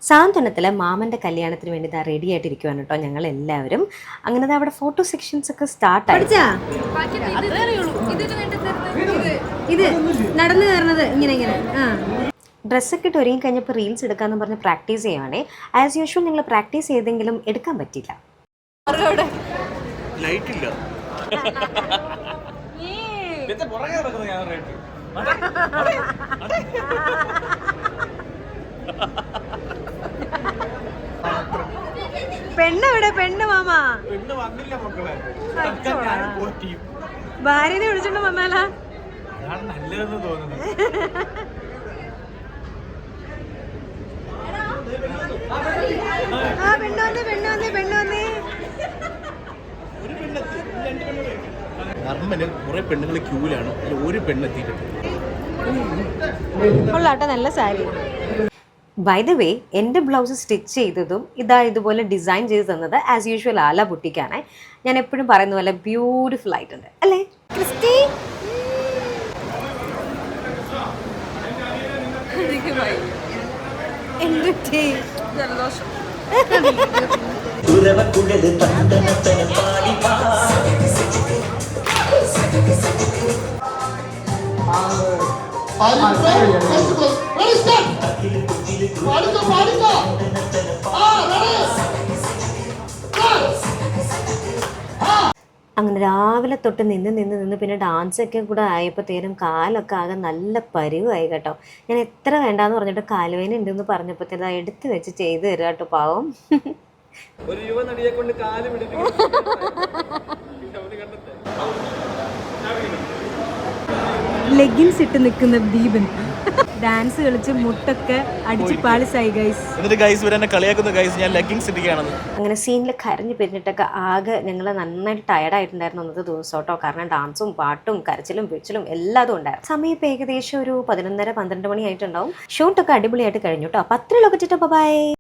സാന്ത്വനത്തിലെ മാമൻ്റെ കല്യാണത്തിന് വേണ്ടി ഇതാ റെഡി ആയിട്ടിരിക്കുവാണ് കേട്ടോ ഞങ്ങൾ എല്ലാവരും. അങ്ങനെ അവിടെ ഫോട്ടോ സെക്ഷൻസ് ഒക്കെ സ്റ്റാർട്ട് ആയി. ഇത് നടന്നു കയറുന്നത് ഇങ്ങനെ ഇങ്ങനെ ഡ്രസ്സൊക്കെ ഇട്ട് ഒരുങ്ങി കഴിഞ്ഞപ്പോൾ റീൽസ് എടുക്കാമെന്ന് പറഞ്ഞ് പ്രാക്ടീസ് ചെയ്യുവാണേ. ആസ് യൂഷ്വൽ നിങ്ങൾ പ്രാക്ടീസ് ചെയ്തെങ്കിലും എടുക്കാൻ പറ്റില്ല. പെണ്ണെവിടെ? പെണ്ണ് മാമ ഭാര്യനെ വിളിച്ചോണ്ട് വന്നാലാ? ആ പെണ്ണ് വന്നേ, പെണ്ണ് വന്നേ, പെണ്ണ് വന്നേ. കുറെ പെണ്ണുങ്ങൾ ക്യൂലാണ്, ഒരു പെണ്ണെത്തിയിട്ടുണ്ട്. കൊള്ളാട്ടെ, നല്ല സാരി. ബൈ ദ വേ, എൻ്റെ ബ്ലൗസ് സ്റ്റിച്ച് ചെയ്തതും ഇതുപോലെ ഡിസൈൻ ചെയ്ത് തന്നത് ആസ് യൂഷ്വൽ ആല ബുട്ടിക്കാണ്. ഞാൻ എപ്പോഴും പറയുന്ന പോലെ ബ്യൂട്ടിഫുൾ ആയിട്ടുണ്ട് അല്ലേ ക്രിസ്റ്റി? അങ്ങനെ രാവിലെ തൊട്ട് നിന്ന് പിന്നെ ഡാൻസൊക്കെ കൂടെ ആയപ്പോഴത്തേനും കാലൊക്കെ ആകെ നല്ല പരിവായി കേട്ടോ. ഞാൻ എത്ര വേണ്ടാന്ന് പറഞ്ഞിട്ട് കാലുവേന ഉണ്ടെന്ന് പറഞ്ഞപ്പോഴത്തേനും എടുത്ത് വെച്ച് ചെയ്ത് തരാം കേട്ടോ പാവം. ഒരു യുവ നടിയെ കൊണ്ട് കാല് ലെഗിൻസ് ഇട്ട് നിൽക്കുന്ന ദീപൻ ഡാൻസ് കളിച്ച് മുട്ടൊക്കെ അടിച്ച് പാളിസായി ഗൈസ്. എന്നിട്ട് ഗൈസ് ഇവരെന്നെ കളിയാക്കുന്ന ഗൈസ് ഞാൻ ലെഗിൻസ് ഇട്ടിരിക്കുകയാണെന്ന്. അങ്ങനെ സീനിൽ കരഞ്ഞു പിരിഞ്ഞിട്ടൊക്കെ ആകെ ഞങ്ങൾ നന്നായിട്ട് ടയർഡായിട്ടുണ്ടായിരുന്നു അന്നത്തെ ദിവസം കേട്ടോ. കാരണം ഡാൻസും പാട്ടും കരച്ചിലും പിച്ചിലും എല്ലാതും ഉണ്ടായിരുന്നു. സമയം ഇപ്പോൾ ഏകദേശം ഒരു 11:30-12 മണി ആയിട്ടുണ്ടാവും. ഷൂട്ടൊക്കെ അടിപൊളിയായിട്ട് കഴിഞ്ഞു കേട്ടോ. അപ്പോൾ അത്രയുള്ളൂ. ബൈ.